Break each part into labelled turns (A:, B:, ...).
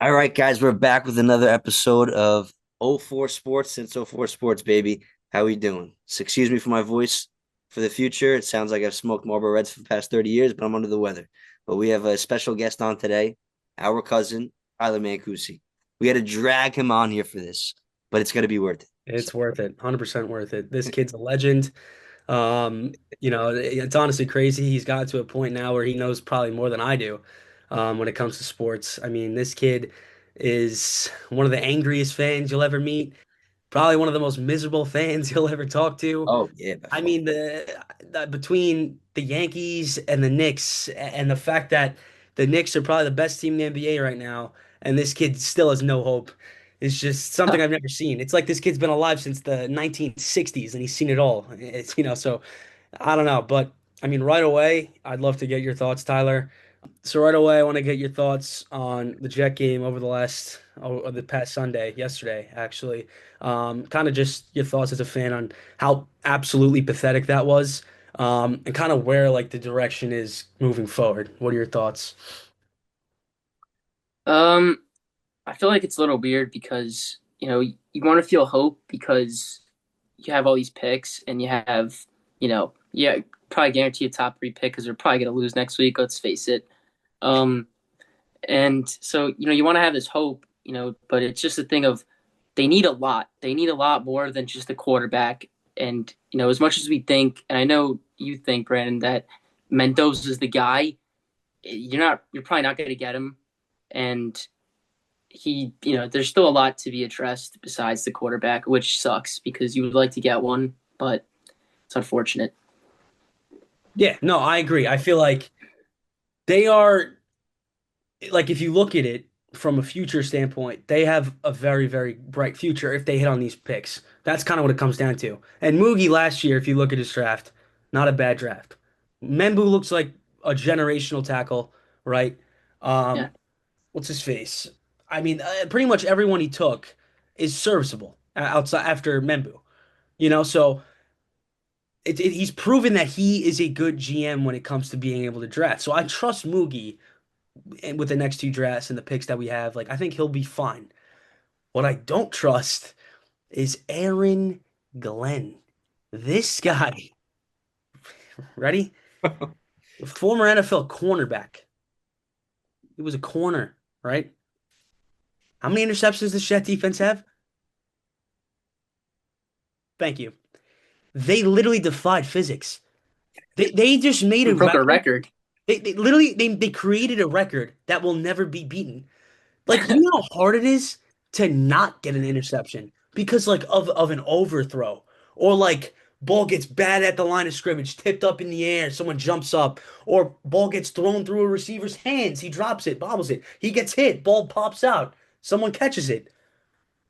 A: All right, guys, we're back with another episode of '04 Sports since '04 Sports, baby. How we doing? So excuse me for my voice for the future. It sounds like I've smoked Marlboro Reds for the past 30 years, but I'm under the weather. But we have a special guest on today, our cousin, Tyler Mancusi. We had to drag him on here for this, but it's going to be worth it. So,
B: It's worth it. 100% worth it. This kid's a legend. It's honestly crazy. He's got to a point now where he knows probably more than I do, when it comes to sports. I mean, this kid is one of the angriest fans you'll ever meet, probably one of the most miserable fans you'll ever talk to.
A: oh, yeah, by
B: I
A: far.
B: mean, the between the Yankees and the Knicks, and the fact that the Knicks are probably the best team in the NBA right now, and this kid still has no hope, is just something I've never seen. It's like this kid's been alive since the 1960s, and he's seen it all. So I don't know, but I mean, right away, I'd love to get your thoughts, Tyler. So right away, I want to get your thoughts on the Jet game over the past Sunday, yesterday, actually. Kind of just your thoughts as a fan on how absolutely pathetic that was, and kind of where like the direction is moving forward. What are your thoughts?
C: Um, I feel like it's a little weird because, you want to feel hope because you have all these picks and you have, yeah, probably guarantee a top three pick because they're probably going to lose next week. Let's face it. Um, and so, you want to have this hope, but it's just a thing of they need a lot. They need a lot more than just a quarterback. And, as much as we think, and I know you think, Brandon, that Mendoza is the guy, you're probably not going to get him. And there's still a lot to be addressed besides the quarterback, which sucks because you would like to get one, but it's unfortunate.
B: Yeah, no, I agree. I feel like they are like if you look at it from a future standpoint, they have a very, very bright future if they hit on these picks. That's kind of what it comes down to. And Moogie last year, if you look at his draft, not a bad draft. Membu looks like a generational tackle, right?
C: Yeah.
B: Um, what's his face? I mean, pretty much everyone he took is serviceable outside after Membu. So he's proven that he is a good GM when it comes to being able to draft. So I trust Moogie and with the next two drafts and the picks that we have, like I think he'll be fine. What I don't trust is Aaron Glenn. This guy, ready? Former NFL cornerback. He was a corner, right? How many interceptions does Jet defense have? Thank you. They literally defied physics. They just made
C: We
B: a
C: broke a
B: record.
C: record.
B: They created a record that will never be beaten. Like, you know how hard it is to not get an interception because like of an overthrow or like ball gets bad at the line of scrimmage, tipped up in the air, someone jumps up, or ball gets thrown through a receiver's hands, he drops it, bobbles it, he gets hit, ball pops out, someone catches it.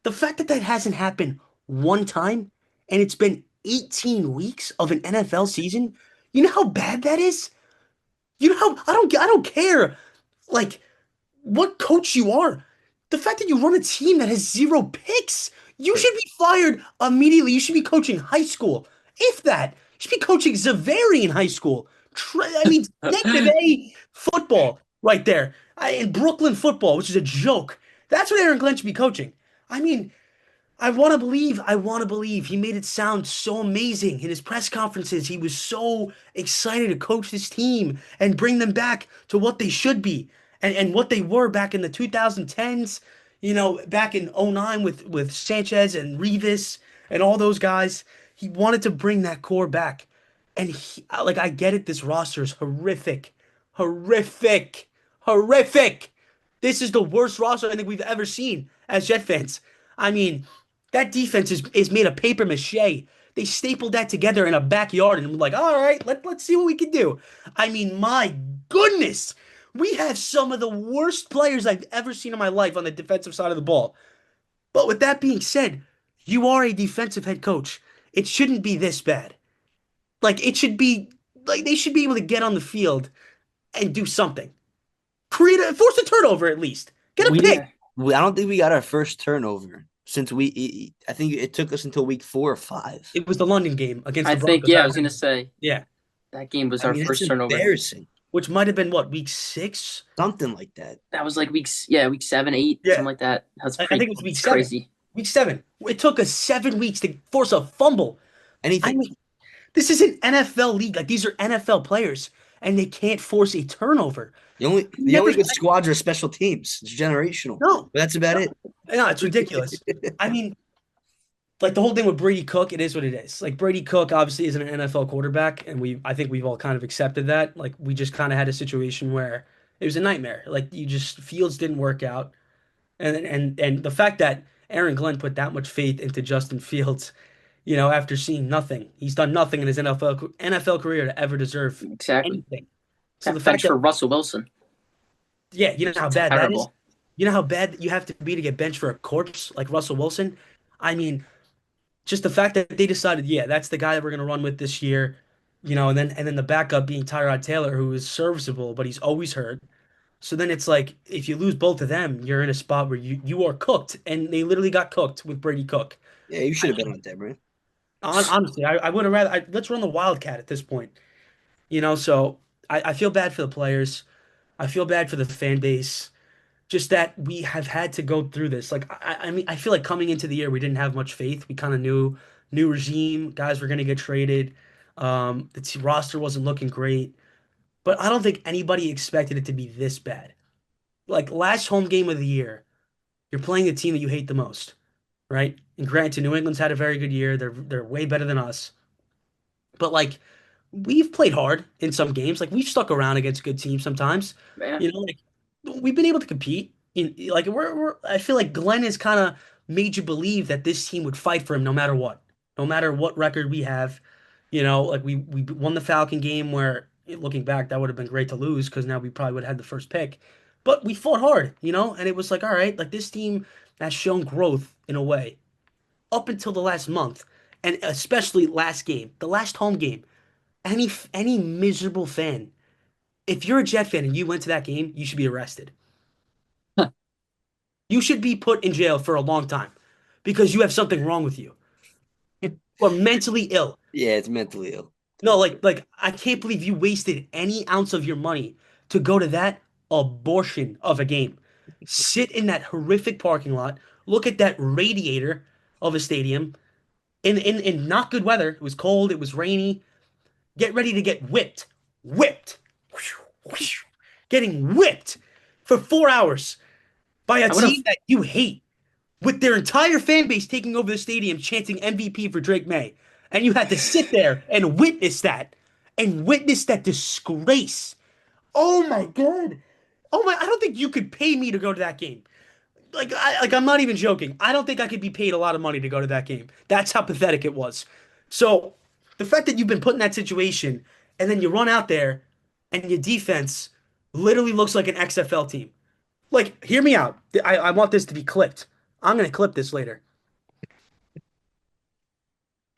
B: The fact that that hasn't happened one time and it's been 18 weeks of an NFL season, you know how bad that is? You know how I don't care. Like what coach you are. The fact that you run a team that has zero picks, you should be fired immediately. You should be coaching high school. If that, you should be coaching Xaveri in high school. I mean, negative A football right there. In Brooklyn football, which is a joke. That's what Aaron Glenn should be coaching. I mean, I want to believe he made it sound so amazing in his press conferences. He was so excited to coach this team and bring them back to what they should be and what they were back in the 2010s, back in '09 with Sanchez and Revis and all those guys. He wanted to bring that core back. And like I get it, this roster is horrific. Horrific. Horrific. This is the worst roster I think we've ever seen as Jet fans. I mean, that defense is made of paper mache. They stapled that together in a backyard and were like, all right, let's see what we can do. I mean, my goodness, we have some of the worst players I've ever seen in my life on the defensive side of the ball. But with that being said, you are a defensive head coach. It shouldn't be this bad. Like, it should be, like, they should be able to get on the field and do something. Force a turnover at least. Get a
A: We
B: pick.
A: didn't. I don't think we got our first turnover since I think it took us until week 4 or 5.
B: It was the London game against
C: I
B: the
C: think,
B: Broncos.
C: yeah,
B: I
C: I was gonna
B: remember.
C: say
B: Yeah.
C: that game was
A: I
C: our
A: mean, that's
C: first turnover.
A: embarrassing.
B: which might have been what, week 6?
A: something like that.
C: That was like weeks, yeah, week 7, 8,
B: Yeah,
C: something like that.
B: I think it was week
C: It's
B: 7.
C: crazy.
B: Week 7. It took us 7 weeks to force a fumble. I
A: Anything.
B: mean, this is an NFL league. Like these are NFL players, and they can't force a turnover.
A: The
B: Never.
A: only good squads are special teams. It's generational.
B: No,
A: But that's about
B: no,
A: it.
B: no, it's ridiculous. I mean, like the whole thing with Brady Cook, it is what it is. Like Brady Cook obviously isn't an NFL quarterback, and I think we've all kind of accepted that. Like we just kind of had a situation where it was a nightmare. Like you just Fields didn't work out, and the fact that Aaron Glenn put that much faith into Justin Fields, after seeing nothing, he's done nothing in his NFL career to ever deserve
C: Exactly.
B: anything. So the
C: Got
B: fact
C: benched
B: that,
C: for Russell Wilson.
B: yeah, you know
C: It's
B: how bad that is.
C: terrible.
B: You know how bad you have to be to get benched for a corpse like Russell Wilson. I mean, just the fact that they decided, yeah, that's the guy that we're gonna run with this year, and then the backup being Tyrod Taylor, who is serviceable, but he's always hurt. So then it's like if you lose both of them, you're in a spot where you are cooked, and they literally got cooked with Brady Cook.
A: Yeah, you should have been on that, man.
B: Honestly, I would have rather let's run the Wildcat at this point. So I feel bad for the players. I feel bad for the fan base. Just that we have had to go through this. Like I mean, I feel like coming into the year we didn't have much faith. We kind of knew new regime, guys were going to get traded. Roster wasn't looking great, but I don't think anybody expected it to be this bad. Like last home game of the year, you're playing the team that you hate the most, right? And granted, New England's had a very good year. They're way better than us. But like we've played hard in some games. Like we've stuck around against good teams sometimes.
C: Yeah.
B: Like we've been able to compete. Like I feel like Glenn has kind of made you believe that this team would fight for him no matter what record we have. Like we won the Falcon game where looking back that would have been great to lose because now we probably would have had the first pick. But we fought hard, and it was like, all right, like this team has shown growth in a way up until the last month, and especially last game, the last home game. Any miserable fan, if you're a Jet fan and you went to that game, you should be arrested. You should be put in jail for a long time because you have something wrong with you or mentally ill.
A: Yeah, it's mentally ill.
B: No, like I can't believe you wasted any ounce of your money to go to that abortion of a game. Sit in that horrific parking lot, look at that radiator of a stadium in not good weather. It was cold, it was rainy. Get ready to get whipped. Whipped. Getting whipped for 4 hours by a
C: I would
B: team
C: have
B: that you hate with their entire fan base taking over the stadium chanting MVP for Drake May. And you had to sit there and witness that disgrace. Oh my God. Oh my, I don't think you could pay me to go to that game. I'm not even joking. I don't think I could be paid a lot of money to go to that game. That's how pathetic it was. So the fact that you've been put in that situation and then you run out there and your defense literally looks like an XFL team. Like, hear me out. I want this to be clipped. I'm gonna clip this later.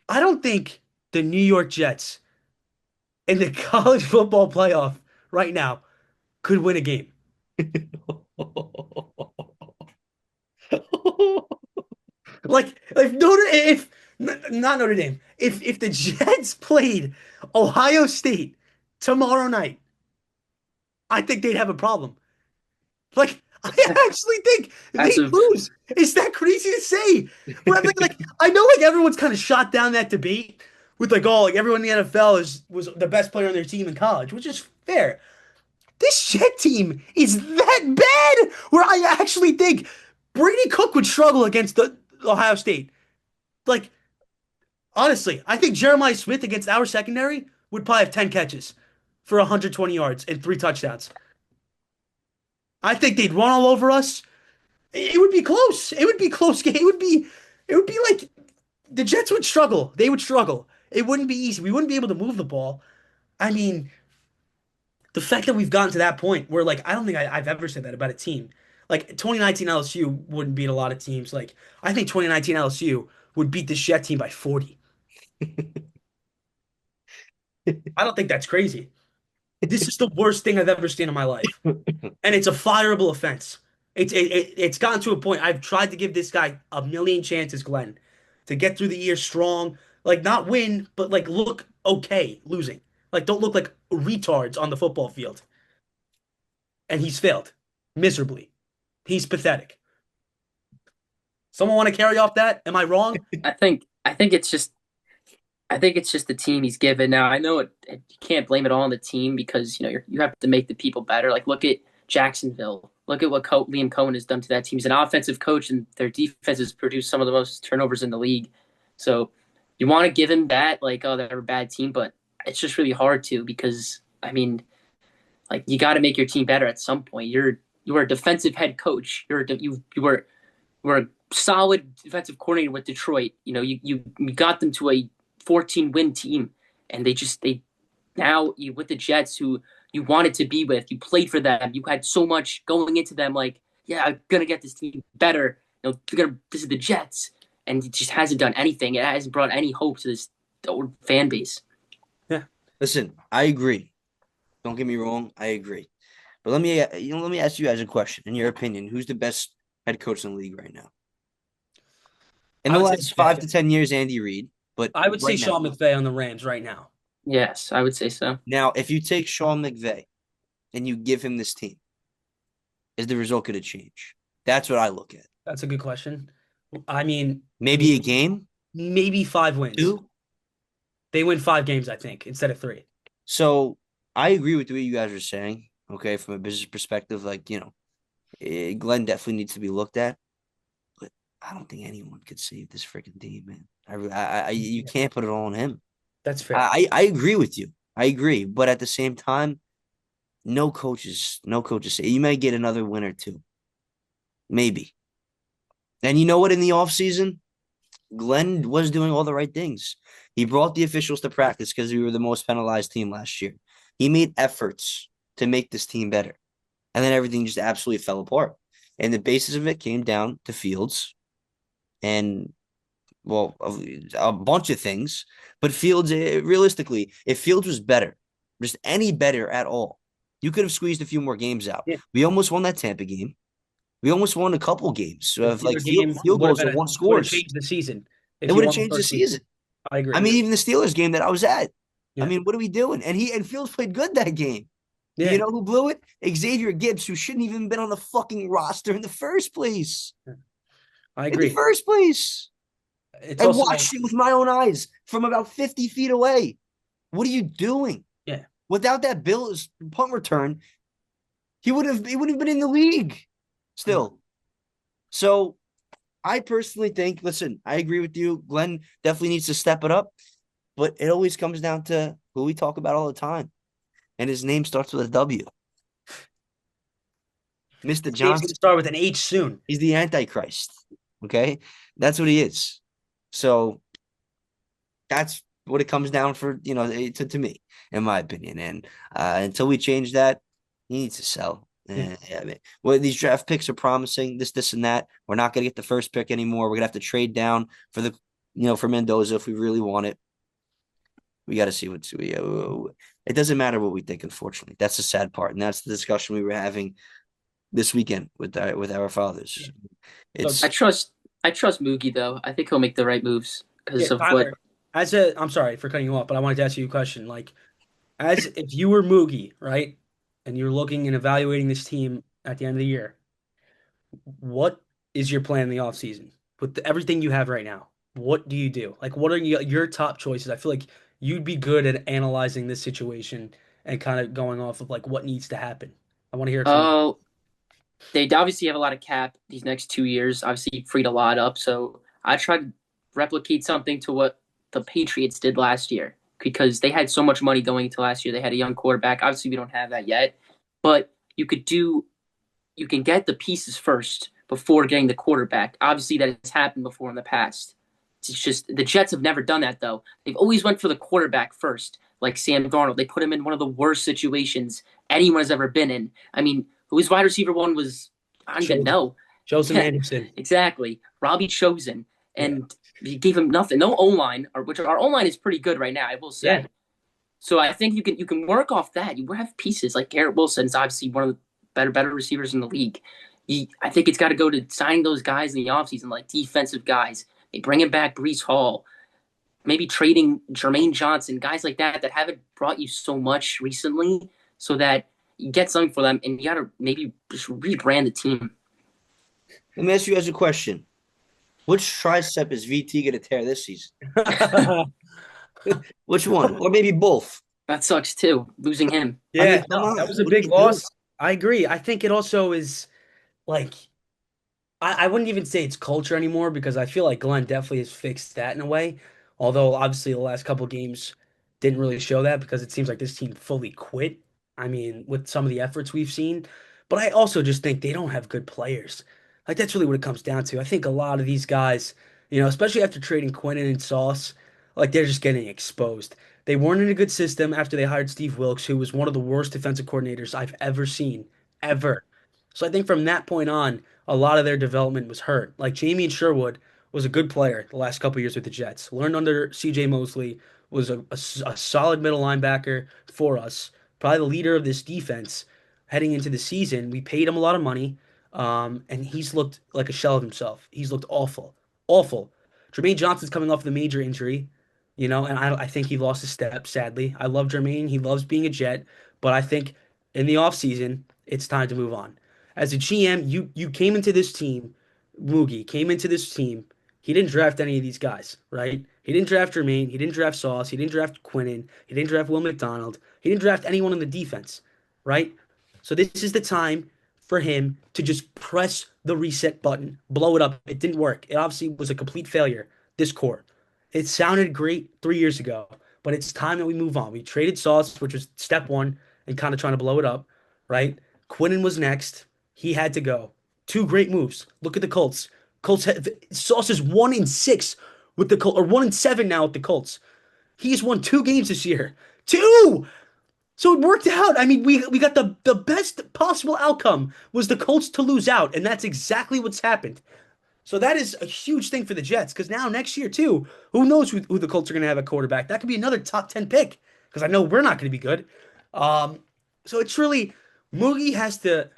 B: I don't think the New York Jets in the college football playoff right now could win a game. Like if Notre if not Notre Dame, if the Jets played Ohio State tomorrow night, I think they'd have a problem. Like I actually think
C: as
B: they
C: of
B: lose. Is that crazy to say? But I'm thinking, like I know like everyone's kind of shot down that debate with like oh like everyone in the NFL was the best player on their team in college, which is fair. This Jet team is that bad where I actually think Brady Cook would struggle against the Ohio State. Like honestly, I think Jeremiah Smith against our secondary would probably have 10 catches for 120 yards and 3 touchdowns. I think they'd run all over us. It would be close. It would be close game. It would be like the Jets would struggle. They would struggle. It wouldn't be easy. We wouldn't be able to move the ball. I mean, the fact that we've gotten to that point where like I don't think I've ever said that about a team. Like 2019 LSU wouldn't beat a lot of teams. Like I think 2019 LSU would beat this Jet team by 40. I don't think that's crazy. This is the worst thing I've ever seen in my life. And it's a fireable offense. It's gotten to a point. I've tried to give this guy a million chances, Glenn, to get through the year strong, like not win, but like look okay losing. Like don't look like retards on the football field, and he's failed miserably. He's pathetic. Someone want to carry off that? Am I wrong?
C: I think it's just the team he's given. Now I know you can't blame it all on the team because you have to make the people better. Like look at Jacksonville. Look at what Liam Cohen has done to that team. He's an offensive coach, and their defense has produced some of the most turnovers in the league. So you want to give him that, like, oh, they're a bad team, but it's just really hard to because I mean, like, you got to make your team better at some point. You are a defensive head coach. You were a solid defensive coordinator with Detroit. You got them to a 14-win team, and they now you with the Jets, who you wanted to be with. You played for them. You had so much going into them. Like, yeah, I'm gonna get this team better. This is the Jets, and it just hasn't done anything. It hasn't brought any hope to this old fan base.
B: Yeah.
A: Listen, I agree. Don't get me wrong, I agree. But let me ask you guys a question. In your opinion, who's the best head coach in the league right now? In
B: I
A: the
B: would say
A: last five
B: McVay.
A: to 10 years, Andy Reid. But
B: I would say
A: right now,
B: Sean McVay on the Rams right now.
C: Yes, I would say so.
A: now if you take Sean McVay and you give him this team, is the result going to change? That's what I look at.
B: That's a good question. I mean,
A: Maybe a game,
B: maybe 5 wins.
A: two.
B: They win 5 games, I think, instead of three.
A: So I agree with what you guys are saying. Okay, from a business perspective, like Glenn definitely needs to be looked at. But I don't think anyone could save this freaking team, man. You
B: Yeah,
A: can't put it all on him.
B: that's fair.
A: I agree with you. I agree, but at the same time, no coaches say you may get another win or two, maybe. And you know what? In the offseason, Glenn was doing all the right things. He brought the officials to practice because we were the most penalized team last year. He made efforts to make this team better, and then everything just absolutely fell apart. And the basis of it came down to Fields and well, a bunch of things. But Fields, realistically, if Fields was better, just any better at all, you could have squeezed a few more games out.
B: Yeah.
A: We almost won that Tampa game. We almost won a couple games
B: The
A: of like
B: Steelers
A: field,
B: game
A: field goals or one
B: would have
A: scores.
B: changed the season
A: It
B: if you
A: would have
B: won the
A: changed the
B: first week.
A: season.
B: I
A: I
B: agree.
A: mean, even the Steelers game that I was at. I
B: Yeah.
A: mean, what are we doing? And Fields played good that game. But you
B: Yeah.
A: know who blew it? Xavier Gibbs, who shouldn't even been on the fucking roster in the first place.
B: I
A: In the
B: agree.
A: first place.
B: It's
A: I
B: also
A: watched it with my own eyes from about 50 feet away. What are you doing?
B: yeah.
A: Without that Bills punt return, he would have been in the league still. So I personally think, listen, I agree with you. Glenn definitely needs to step it up, but it always comes down to who we talk about all the time. And his name starts with a W. Mr.
B: His name's going to
A: Johnson.
B: start with an H soon.
A: He's the Antichrist. Okay. That's what he is. So that's what it comes down for, to me, in my opinion. And until we change that, he needs to sell.
B: Yeah.
A: I mean, well, these draft picks are promising this and that. We're not going to get the first pick anymore. We're going to have to trade down for Mendoza if we really want it. We got to see it doesn't matter what we think, unfortunately. That's the sad part. And that's the discussion we were having this weekend with our fathers.
B: Yeah. So
A: It's
C: I trust Moogie though. I think he'll make the right moves
B: yeah,
C: because of what.
B: Tyler, I'm sorry for cutting you off, but I wanted to ask you a question. Like, as if you were Moogie, right, and you're looking and evaluating this team at the end of the year, what is your plan in the offseason with everything you have right now? What do you do? Like, what are your top choices? I feel like you'd be good at analyzing this situation and kind of going off of like what needs to happen. I want to hear it from you.
C: Oh, they obviously have a lot of cap these next 2 years. Obviously, freed a lot up. So I tried to replicate something to what the Patriots did last year because they had so much money going into last year. They had a young quarterback. Obviously, we don't have that yet, but you can get the pieces first before getting the quarterback. Obviously, that has happened before in the past. It's just the Jets have never done that though. They've always went for the quarterback first, like Sam Darnold. They put him in one of the worst situations anyone has ever been in. I mean, whose wide receiver one was I don't even
B: Chosen,
C: know.
B: Chosen
C: Yeah,
B: Anderson.
C: exactly. Robbie Chosen,
B: Yeah,
C: and he gave him nothing. No O line, or which our O line is pretty good right now, I will
B: yeah.
C: say. So I think you can work off that. You have pieces like Garrett Wilson is obviously one of the better receivers in the league. I think it's got to go to signing those guys in the offseason, like defensive guys. They bring him back Brees Hall. maybe trading Jermaine Johnson, guys like that haven't brought you so much recently, so that you get something for them, and you gotta maybe just rebrand the team.
A: Let me ask you guys a question. Which tricep is VT going to tear this season? Which one? Or maybe both.
C: That sucks too, losing him.
A: I mean,
B: Yeah,
A: come
B: no, that
A: on.
B: was a
A: What do
B: big
A: you do?
B: loss. I agree. I think it also is like I wouldn't even say it's culture anymore because I feel like Glenn definitely has fixed that in a way. Although obviously the last couple games didn't really show that because it seems like this team fully quit. I mean, with some of the efforts we've seen. But I also just think they don't have good players. Like that's really what it comes down to. I think a lot of these guys, especially after trading Quinn and Sauce, like they're just getting exposed. They weren't in a good system after they hired Steve Wilkes, who was one of the worst defensive coordinators I've ever seen, ever. So I think from that point on, a lot of their development was hurt. Like Jamie and Sherwood was a good player the last couple years with the Jets. Learned under CJ Mosley, was a solid middle linebacker for us, probably the leader of this defense heading into the season. We paid him a lot of money, and he's looked like a shell of himself. He's looked awful, awful. Jermaine Johnson's coming off the major injury, and I think he lost his step, sadly. I love Jermaine. He loves being a Jet, but I think in the offseason, it's time to move on. As a GM, you came into this team, Moogie came into this team. He didn't draft any of these guys, right? He didn't draft Jermaine. He didn't draft Sauce. He didn't draft Quinnen. He didn't draft Will McDonald. He didn't draft anyone on the defense, right? So this is the time for him to just press the reset button, blow it up. It didn't work. It obviously was a complete failure, this core. It sounded great 3 years ago, but it's time that we move on. We traded Sauce, which was step one, and kind of trying to blow it up, right? Quinnen was next. He had to go. Two great moves. Look at the Colts. Sauce is 1-6 with the Colts, or 1-7 now with the Colts. He's won 2 games this year. Two! So it worked out. I mean, we got the best possible outcome was the Colts to lose out, and that's exactly what's happened. So that is a huge thing for the Jets because now next year too, who knows who the Colts are going to have at quarterback? That could be another top 10 pick because I know we're not going to be good. Um, so it's really Moogie has to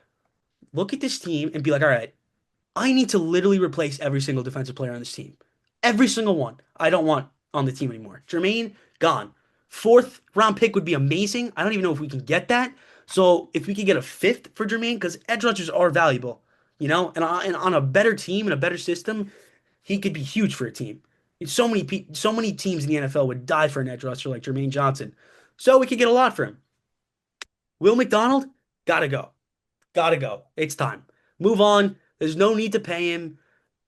B: look at this team and be like, all right, I need to literally replace every single defensive player on this team. Every single one. I don't want on the team anymore. Jermaine, gone. Fourth round pick would be amazing. I don't even know if we can get that. So if we could get a fifth for Jermaine, because edge rushers are valuable, and on a better team and a better system, he could be huge for a team. So many teams in the NFL would die for an edge rusher like Jermaine Johnson. So we could get a lot for him. Will McDonald, gotta go. Gotta go. It's time. Move on. There's no need to pay him.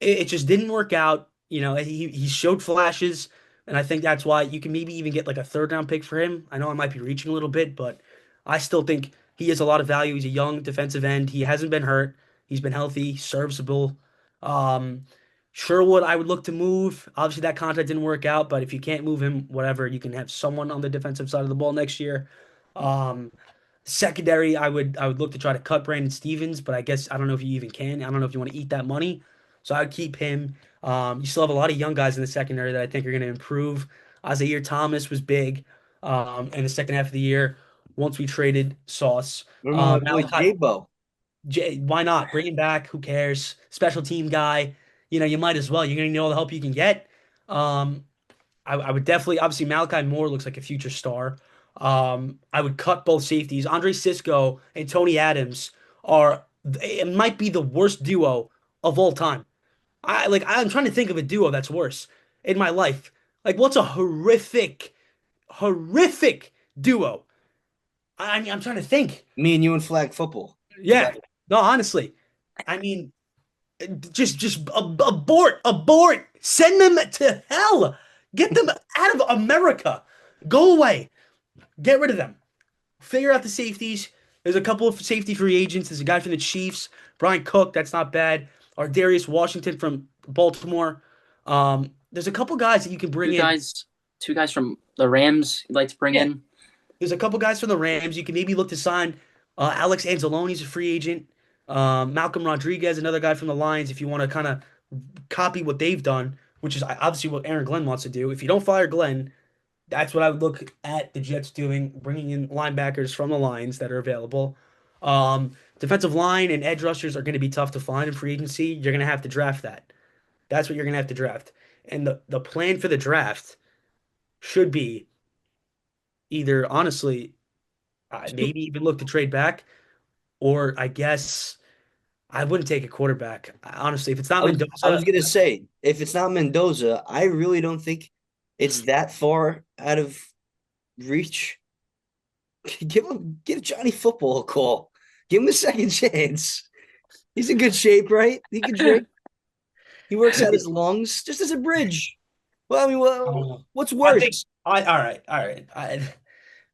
B: It just didn't work out. He showed flashes, and I think that's why you can maybe even get like a third round pick for him. I know I might be reaching a little bit, but I still think he has a lot of value. He's a young defensive end. He hasn't been hurt. He's been healthy, serviceable. Um, Sherwood, I would look to move. Obviously, that contract didn't work out, but if you can't move him, whatever, you can have someone on the defensive side of the ball next year. Um, Secondary, I would look to try to cut Brandon Stevens, but I guess I don't know if you even can. I don't know if you want to eat that money. So I would keep him. You still have a lot of young guys in the secondary that I think are going to improve. Isaiah Thomas was big in the second half of the year once we traded Sauce.
A: What about my boy
B: Malachi,
A: J-Bo?
B: Why not? Bring him back. Who cares? Special team guy. You might as well. You're going to need all the help you can get. Um, I would definitely, obviously, Malachi Moore looks like a future star. I would cut both safeties. Andre Cisco and Tony Adams it might be the worst duo of all time. I'm trying to think of a duo that's worse in my life. Like, what's a horrific, horrific duo? I mean, I'm trying to think.
A: Me and you in flag football.
B: Yeah, no, honestly, I mean, abort, abort, send them to hell, get them out of America, go away. Get rid of them. Figure out the safeties. There's a couple of safety free agents. There's a guy from the Chiefs, Brian Cook. That's not bad. Or Darius Washington from Baltimore. There's a couple guys that you can bring
C: Two
B: in.
C: guys, two guys from the Rams you'd like to bring
B: Yeah,
C: in.
B: there's a couple guys from the Rams. You can maybe look to sign Alex Anzalone's a free agent. Malcolm Rodriguez, another guy from the Lions. If you want to kind of copy what they've done, which is obviously what Aaron Glenn wants to do. If you don't fire Glenn, that's what I would look at the Jets doing, bringing in linebackers from the lines that are available. Defensive line and edge rushers are going to be tough to find in free agency. You're going to have to draft that. That's what you're going to have to draft. And the plan for the draft, should be either honestly, maybe even look to trade back, or I guess I wouldn't take a quarterback. Honestly, if it's not
A: I
B: Mendoza,
A: was gonna say, if it's not Mendoza, I really don't think it's that far out of reach. Give Johnny Football a call. Give him a second chance. He's in good shape, right? He can drink. He works out his lungs just as a bridge. Well, I mean,
B: I don't know.
A: what's
B: I think
A: worse?
B: I all right.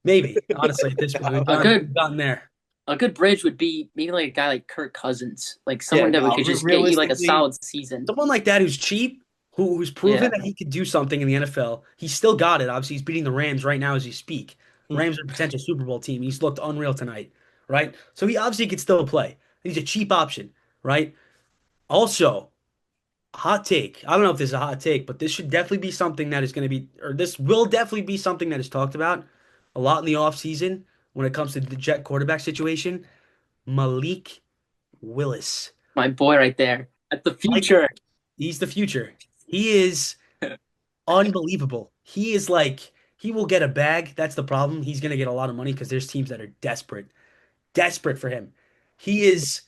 B: Maybe honestly, at this point,
C: A
B: we've
C: good
B: gotten there.
C: a good bridge would be maybe like a guy like Kirk Cousins, like
A: Yeah,
C: someone that we
A: no,
C: could just get you like a
A: realistically,
C: solid season.
B: Someone like that who's cheap, who's proven
C: Yeah.
B: that he could do something in the NFL. He's still got it. Obviously, he's beating the Rams right now as you speak.
A: hmm,
B: Rams are a potential Super Bowl team. He's looked unreal tonight, right? So he obviously could still play. He's a cheap option, right? Also, hot take. I don't know if this is a hot take, but this should definitely be something that is going to be, or this will definitely be something that is talked about a lot in the offseason when it comes to the Jet quarterback situation. Malik Willis.
C: My boy right there. At the
B: Mike,
C: future.
B: he's the future. He is unbelievable. He is like, he will get a bag. That's the problem. He's going to get a lot of money because there's teams that are desperate for him. He is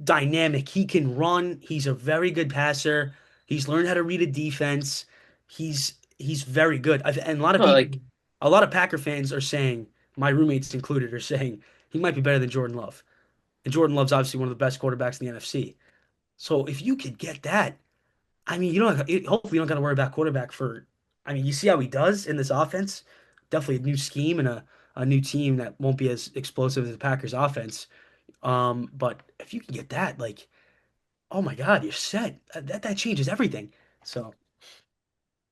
B: dynamic. He can run. He's a very good passer. He's learned how to read a defense. He's very good. And a lot of
C: Well,
B: people,
C: like
B: a lot of Packer fans are saying, my roommates included, are saying he might be better than Jordan Love. And Jordan Love's obviously one of the best quarterbacks in the NFC. So if you could get that, I mean, you don't hopefully you don't got to worry about quarterback for. I mean, you see how he does in this offense. Definitely a new scheme and a new team that won't be as explosive as the Packers offense. But if you can get that, like, oh my God, you're set. That changes everything. So,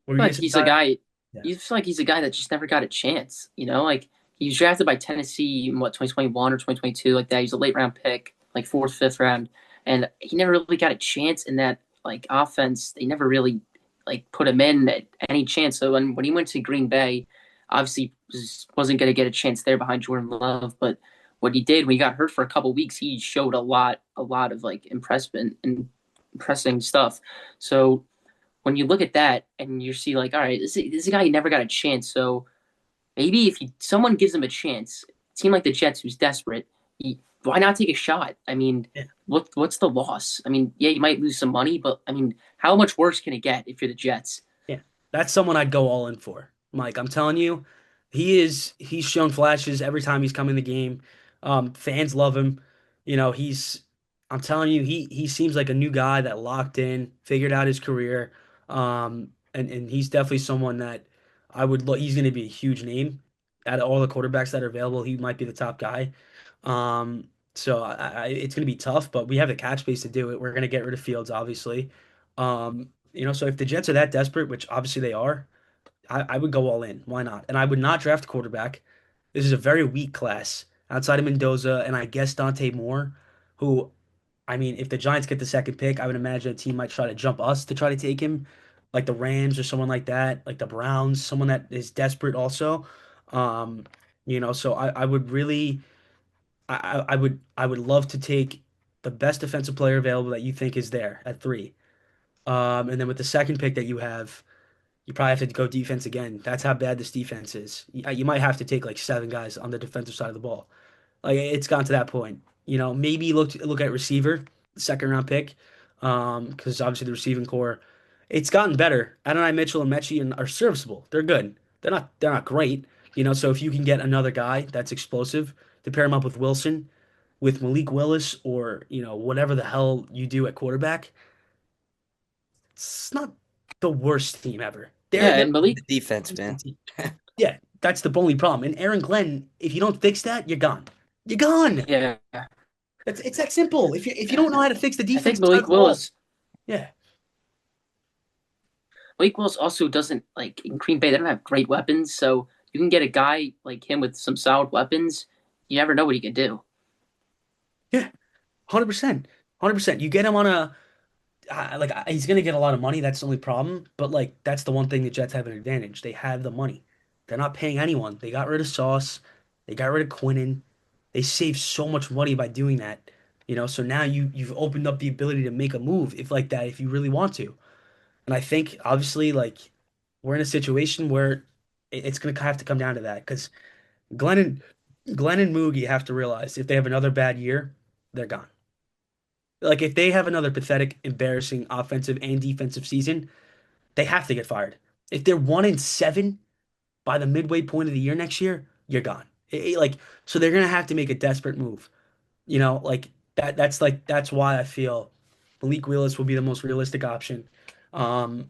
B: were you
C: like
B: gonna say,
C: he's a
B: Tyler?
C: guy.
B: Yeah.
C: You feel like he's a guy that just never got a chance. Like he was drafted by Tennessee in what 2021 or 2022, like that. He's a late round pick, like fourth, fifth round, and he never really got a chance in that like offense. They never really like put him in at any chance. So when he went to Green Bay, obviously wasn't going to get a chance there behind Jordan Love, but what he did when he got hurt for a couple weeks, he showed a lot of like impressment and impressing stuff. So when you look at that and you see like, all right, this is a guy who never got a chance. So maybe if someone gives him a chance, a team like the Jets who's desperate, why not take a shot? I mean,
B: Yeah.
C: what's the loss? I mean, yeah, you might lose some money, but I mean, how much worse can it get if you're the Jets?
B: Yeah, that's someone I'd go all in for. Mike, I'm telling you, he's shown flashes every time he's come in the game. Fans love him. He's I'm telling you, he seems like a new guy that locked in, figured out his career. And he's definitely someone that I would look, he's gonna be a huge name. Out of all the quarterbacks that are available, he might be the top guy. So it's going to be tough, but we have the cap space to do it. We're going to get rid of Fields, obviously. So if the Jets are that desperate, which obviously they are, I would go all in. Why not? And I would not draft a quarterback. This is a very weak class outside of Mendoza and I guess Dante Moore, who, I mean, if the Giants get the second pick, I would imagine a team might try to jump us to try to take him, like the Rams or someone like that, like the Browns, someone that is desperate also. Um, so I would really. I would love to take the best defensive player available that you think is there at three. And then with the second pick that you have, you probably have to go defense again. That's how bad this defense is. You might have to take like seven guys on the defensive side of the ball. Like it's gone to that point. Maybe look at receiver, second round pick, because obviously the receiving core, it's gotten better. Adonai Mitchell and Mechie are serviceable. They're good. They're not great. So if you can get another guy that's explosive to pair him up with Wilson, with Malik Willis, or whatever the hell you do at quarterback, it's not the worst team ever. They're
C: Yeah,
B: they're
C: and
B: a
C: Malik,
A: the defense, man.
B: decent team. Yeah, that's the only problem. And Aaron Glenn, if you don't fix that, you're gone. You're gone.
C: yeah,
B: It's that simple. If you don't know
C: yeah.
B: how to fix the
C: I think
B: defensive side of the ball, yeah,
C: Malik Willis also doesn't like in Green Bay. They don't have great weapons, so you can get a guy like him with some solid weapons. You never know what he can do.
B: yeah, 100%, 100%. You get him on a he's gonna get a lot of money. That's the only problem. But like that's the one thing the Jets have an advantage. They have the money. They're not paying anyone. They got rid of Sauce. They got rid of Quinnen. They saved so much money by doing that. So now you've opened up the ability to make a move if like that if you really want to. And I think obviously like we're in a situation where It's going to have to come down to that because Glenn and Glenn and Moogie have to realize if they have another bad year, they're gone. Like if they have another pathetic, embarrassing offensive and defensive season, they have to get fired. If they're 1-7 by the midway point of the year next year, you're gone. Like so they're gonna have to make a desperate move. Like that's why I feel Malik Willis will be the most realistic option. Um,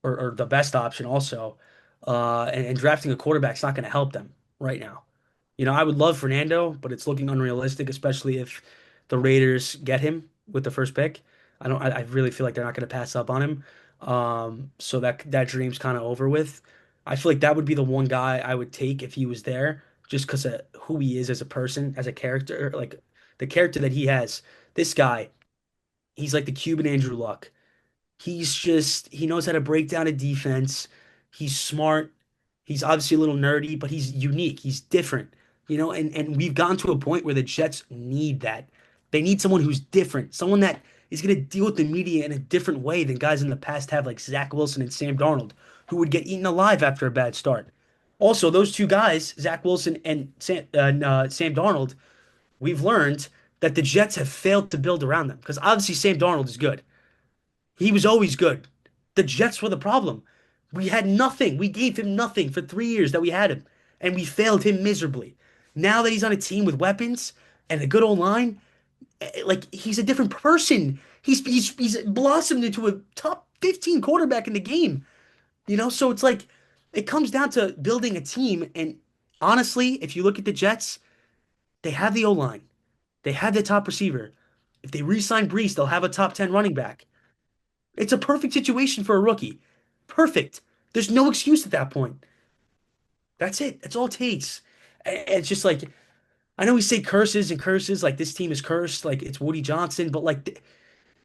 B: or the best option also. And drafting a quarterback's not going to help them right now. I would love Fernando, but it's looking unrealistic, especially if the Raiders get him with the first pick. I don't. I really feel like they're not going to pass up on him. So that dream's kind of over with. I feel like that would be the one guy I would take if he was there, just because of who he is as a person, as a character, like the character that he has. This guy, he's like the Cuban Andrew Luck. He knows how to break down a defense. He's smart. He's obviously a little nerdy, but he's unique. He's different, and we've gotten to a point where the Jets need that. They need someone who's different, someone that is going to deal with the media in a different way than guys in the past have, like Zach Wilson and Sam Darnold, who would get eaten alive after a bad start. Also, those two guys, Zach Wilson and Sam Darnold, we've learned that the Jets have failed to build around them because obviously Sam Darnold is good. He was always good. The Jets were the problem. We had nothing. We gave him nothing for 3 years that we had him, and we failed him miserably. Now that he's on a team with weapons and a good old line, like he's a different person. He's blossomed into a top 15 quarterback in the game. So it's like it comes down to building a team. And honestly, if you look at the Jets, they have the O line, they have the top receiver. If they re-sign Brees, they'll have a top 10 running back. It's a perfect situation for a rookie. Perfect. There's no excuse at that point. That's it. That's all it takes. It's just like I know we say curses and curses, like this team is cursed, like it's Woody Johnson, but like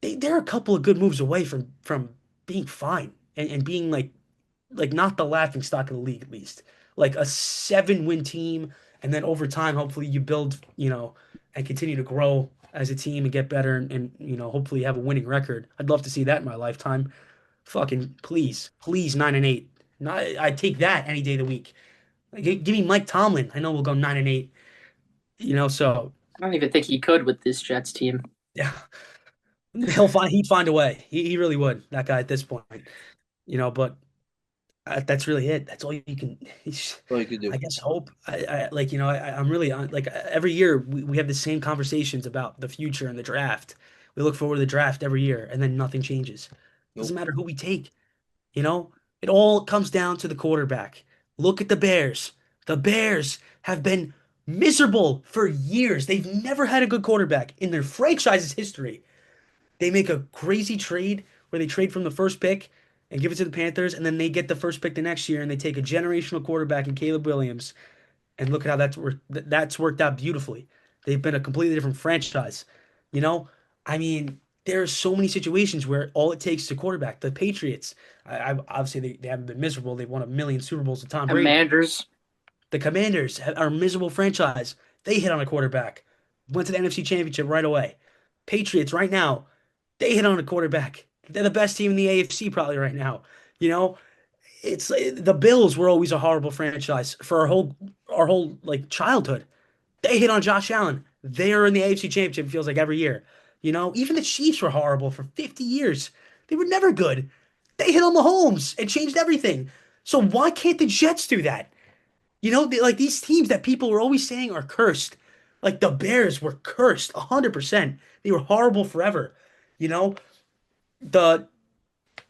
B: they're a couple of good moves away from being fine and being like not the laughing stock of the league at least. Like a 7-win team, and then over time, hopefully you build, and continue to grow as a team and get better and hopefully have a winning record. I'd love to see that in my lifetime. Fucking please, please 9-8. Not, I'd take that any day of the week. Like, give me Mike Tomlin. I know we'll go 9-8. So
C: I don't even think he could with this Jets team.
B: yeah, he'd find a way. He really would. That guy at this point. But that's really it. That's all you can.
A: All you could do.
B: I guess hope. I'm really on. Like every year we have the same conversations about the future and the draft. We look forward to the draft every year, and then nothing changes. Doesn't
A: Nope.
B: matter who we take. You know, it all comes down to the quarterback. Look at the Bears. The Bears have been miserable for years. They've never had a good quarterback in their franchise's history. They make a crazy trade where they trade from the first pick and give it to the Panthers, and then they get the first pick the next year, and they take a generational quarterback in Caleb Williams, and look at how that's worked out beautifully. They've been a completely different franchise. You know, I mean, there are so many situations where all it takes is a quarterback. The Patriots, obviously they haven't been miserable. They've won a million Super Bowls with Tom Brady.
C: Commanders,
B: The Commanders are a miserable franchise. They hit on a quarterback, went to the NFC Championship right away. Patriots right now, they hit on a quarterback. They're the best team in the AFC probably right now. You know, it's the Bills were always a horrible franchise for our whole like childhood. They hit on Josh Allen. They are in the AFC Championship, it feels like every year. Even the Chiefs were horrible for 50 years. They were never good. They hit on Mahomes and changed everything. So why can't the Jets do that? Like these teams that people were always saying are cursed. Like the Bears were cursed 100%. They were horrible forever. You know, the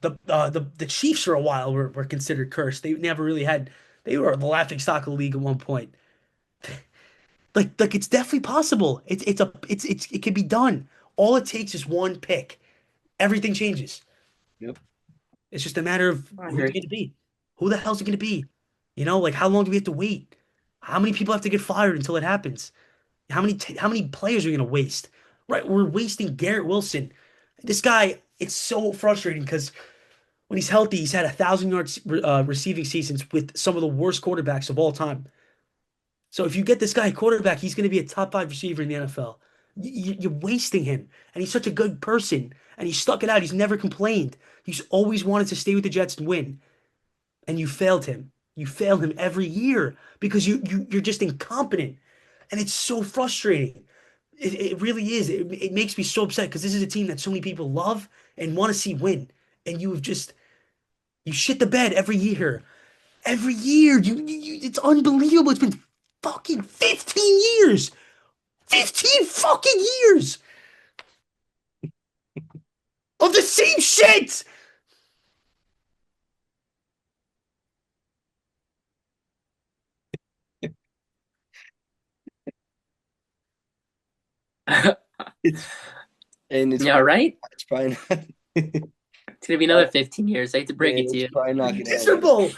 B: the Chiefs for a while were considered cursed. They never really had. They were the laughing stock of the league at one point. Like it's definitely possible. It can be done. All it takes is one pick. Everything changes.
A: Yep.
B: It's just a matter of
C: I
B: who's it
C: agree.
B: going to be. Who the hell's it going to be? Like how long do we have to wait? How many people have to get fired until it happens? How many players are we going to waste? Right, we're wasting Garrett Wilson. This guy, it's so frustrating because when he's healthy, he's had 1,000 yards receiving seasons with some of the worst quarterbacks of all time. So if you get this guy a quarterback, he's going to be a top 5 receiver in the NFL. You're wasting him, and he's such a good person, and he stuck it out. He's never complained. He's always wanted to stay with the Jets and win, and you failed him. You fail him every year because you're just incompetent, and it's so frustrating. It really is. It makes me so upset because this is a team that so many people love and want to see win, and you shit the bed every year. Every year, it's unbelievable. It's been fucking 15 years. 15 fucking years of the same shit.
A: It's and
C: Yeah, right?
A: it's probably not.
C: It's gonna be another 15 years. I hate to break it to
A: It's
C: you.
A: probably not gonna happen.
B: Miserable.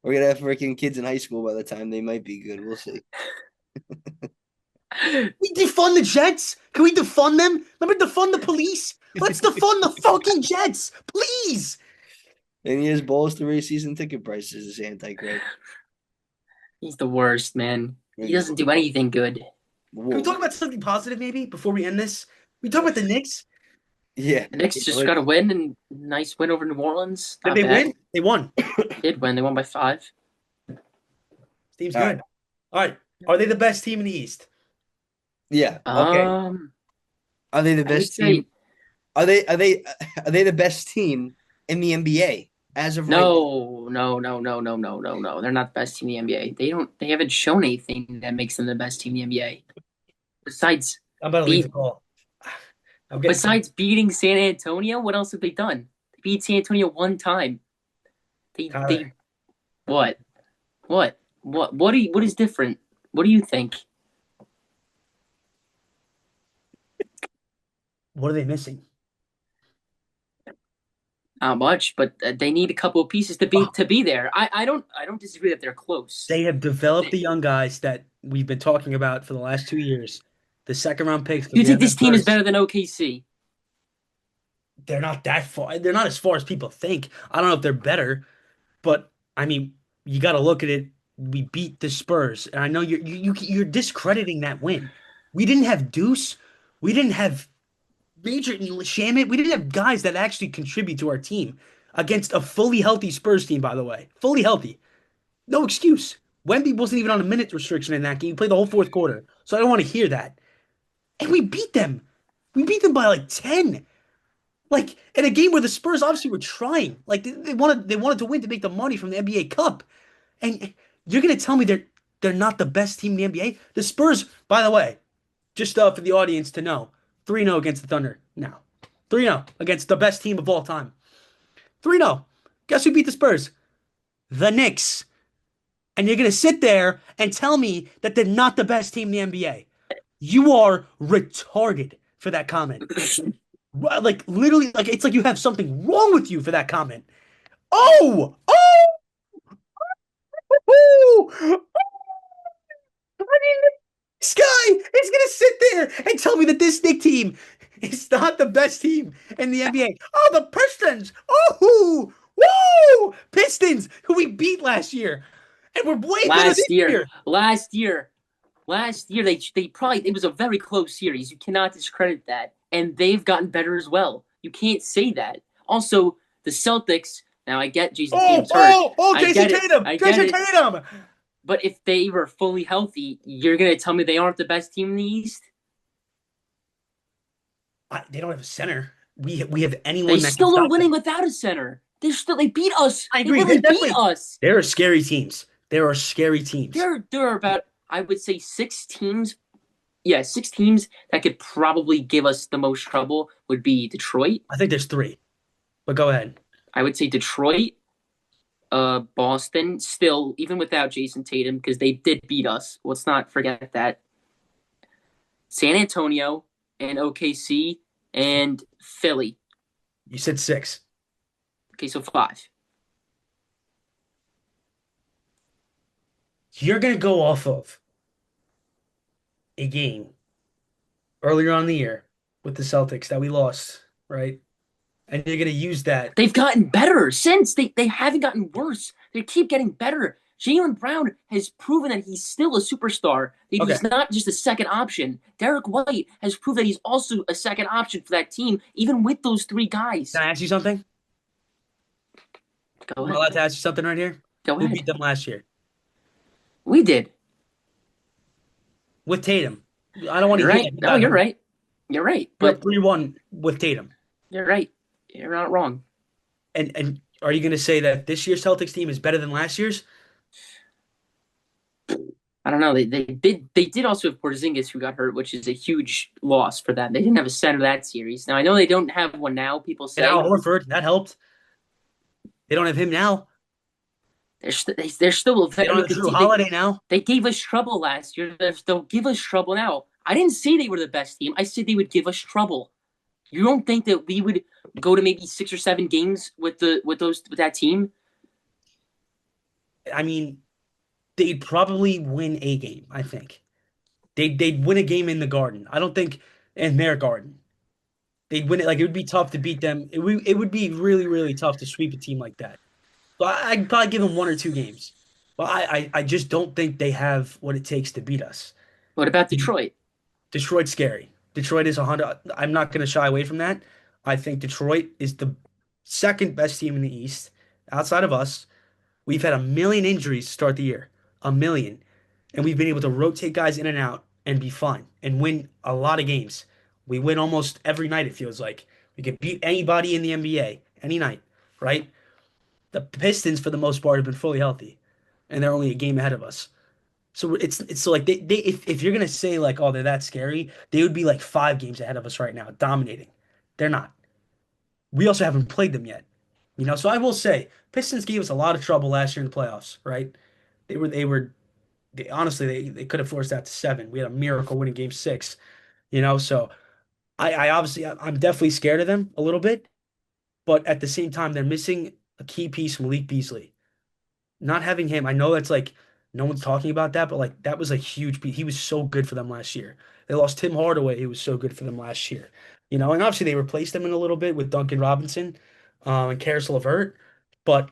A: We're gonna have freaking kids in high school by the time they might be good. We'll see.
B: We defund the Jets? Can we defund them? Let me defund the police. Let's defund the fucking Jets, please.
A: And he has balls to raise season ticket prices. This antichrist.
C: He's the worst, man. He
A: He's
C: doesn't do anything good.
B: Can we
A: whoa.
B: talk about something positive maybe before we end this? We talk about the Knicks.
A: Yeah.
C: The Knicks just got a win and nice win over New Orleans.
B: Did
C: Not
B: they
C: bad.
B: win? They won.
C: Did win. They won by 5.
B: Team's
A: All right.
B: good. All right. Are they the best team in the East?
A: Yeah. Okay.
C: Um,
A: Are they the
C: I would
A: best team?
C: say
A: Are they the best team in the NBA as of right now?
C: no, no, no, no, no, no, no, no. They're not the best team in the NBA. They don't. They haven't shown anything that makes them the best team in the NBA. Besides
B: I'm about to leave the
C: beat,
B: call. I'm getting
C: besides beating San Antonio, what else have they done? They beat San Antonio one time.
B: Tyler.
C: They what? What is different? What do you think?
B: What are they missing?
C: Not much, but they need a couple of pieces to be there. I don't disagree that they're close.
B: They have developed the young guys that we've been talking about for the last 2 years. The second round picks, because
C: You
B: we
C: think
B: have
C: this
B: them
C: team is
B: first.
C: better than OKC?
B: They're not that far. They're not as far as people think. I don't know if they're better, but I mean, you got to look at it. We beat the Spurs, and I know you're discrediting that win. We didn't have Deuce. We didn't have Major Shamit. We didn't have guys that actually contribute to our team against a fully healthy Spurs team, by the way. Fully healthy. No excuse. Wemby wasn't even on a minute restriction in that game. He played the whole fourth quarter. So I don't want to hear that. And we beat them. We beat them by like 10. Like in a game where the Spurs obviously were trying. Like they wanted to win to make the money from the NBA Cup. And you're gonna tell me they're not the best team in the NBA? The Spurs, by the way, just for the audience to know, 3-0 against the Thunder now. 3-0 against the best team of all time. 3-0. Guess who beat the Spurs? The Knicks. And you're going to sit there and tell me that they're not the best team in the NBA. You are retarded for that comment. Like, literally, like, it's like you have something wrong with you for that comment. Oh! Oh! Oh! I mean, this guy is going to sit there and tell me that this Knick team is not the best team in the NBA. Oh, the Pistons! Oh! Woo! Pistons, who we beat last year. And we're way better this
C: Last year,
B: year.
C: they probably it was a very close series. You cannot discredit that, and they've gotten better as well. You can't say that. Also, the Celtics. Now I get Jason
B: Oh,
C: Tatum's hurt.
B: oh, oh,
C: I
B: Jason
C: get it.
B: Tatum!
C: I get
B: Jason
C: it.
B: Tatum!
C: But if they were fully healthy, you're gonna tell me they aren't the best team in the East?
B: They don't have a center. We have
C: They
B: anyone that can
C: still are
B: stop them.
C: winning without a center. They beat us.
B: I
C: They
B: agree. They're
C: literally beat
B: definitely
C: us.
B: there are scary teams. There are scary teams.
C: There are about I would say 6 teams. Yeah, 6 teams that could probably give us the most trouble would be Detroit.
B: I think there's three. But go ahead.
C: I would say Detroit, Boston, still even without Jason Tatum because they did beat us. Let's not forget that. San Antonio and OKC and Philly.
B: You said six.
C: Okay, so 5.
B: You're gonna go off of a game earlier on in the year with the Celtics that we lost, right? And you're gonna use that.
C: They've gotten better since. They haven't gotten worse. They keep getting better. Jaylen Brown has proven that he's still a superstar, that
B: Okay.
C: he's not just a second option. Derek White has proved that he's also a second option for that team, even with those 3 guys.
B: Can I ask you something?
C: Go
B: Am I
C: ahead.
B: allowed to ask you something right here?
C: Go
B: Who beat
C: ahead.
B: them last year
C: We did.
B: with Tatum? I don't want to
C: You're
B: hear
C: right.
B: that he
C: No,
B: got
C: you're
B: hurt.
C: right. You're right.
B: You're up
C: But
B: 3-1 with Tatum.
C: you're right. You're not wrong.
B: And are you going to say that this year's Celtics team is better than last year's?
C: I don't know. They did also have Porzingis who got hurt, which is a huge loss for them. They didn't have a center that series. Now I know they don't have one now. People
B: And Al
C: say
B: Horford, that helped. They don't have him now.
C: they're still
B: They
C: very. I
B: don't
C: mean,
B: have Drew Holiday now.
C: they gave us trouble last year. They'll give us trouble now. I didn't say they were the best team. I said they would give us trouble. You don't think that we would go to maybe 6 or 7 games with that team?
B: I mean, they'd probably win a game, I think. They'd win a game in the Garden. I don't think in their Garden. They'd win it. Like, it would be tough to beat them. It would be really, really tough to sweep a team like that. So I'd probably give them 1 or 2 games. But I just don't think they have what it takes to beat us.
C: What about Detroit?
B: Detroit's scary. Detroit is 100. I'm not going to shy away from that. I think Detroit is the second best team in the East outside of us. We've had a million injuries to start the year, a million, and we've been able to rotate guys in and out and be fine and win a lot of games. We win almost every night, it feels like. We can beat anybody in the NBA any night, right? The Pistons, for the most part, have been fully healthy, and they're only a game ahead of us. So it's so like they if you're gonna say like, oh, they're that scary, they would be like 5 games ahead of us right now, dominating. They're not. We also haven't played them yet. So I will say Pistons gave us a lot of trouble last year in the playoffs, right? Honestly, they could have forced that to 7. We had a miracle winning game 6, so I obviously I'm definitely scared of them a little bit, but at the same time they're missing a key piece from Malik Beasley. Not having him, I know that's like no one's talking about that, but like that was a huge piece. He was so good for them last year. They lost Tim Hardaway, he was so good for them last year. And obviously they replaced him in a little bit with Duncan Robinson, and Karis LeVert, but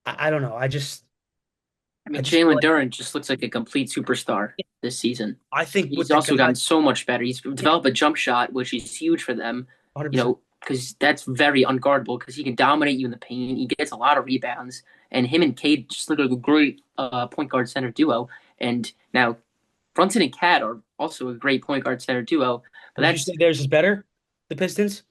B: I don't know.
C: I
B: I
C: mean,
B: just feel
C: Jalen
B: like
C: Duren just looks like a complete superstar this season.
B: I think with
C: He's
B: the
C: also gotten
B: guy,
C: so much better. He's
B: yeah,
C: developed a jump shot, which is huge for them,
B: 100%.
C: because that's very unguardable because he can dominate you in the paint. He gets a lot of rebounds. And him and Cade just look like a great point guard center duo. And now Brunson and Cat are also a great point guard center duo. But
B: Would you say theirs is better, the Pistons?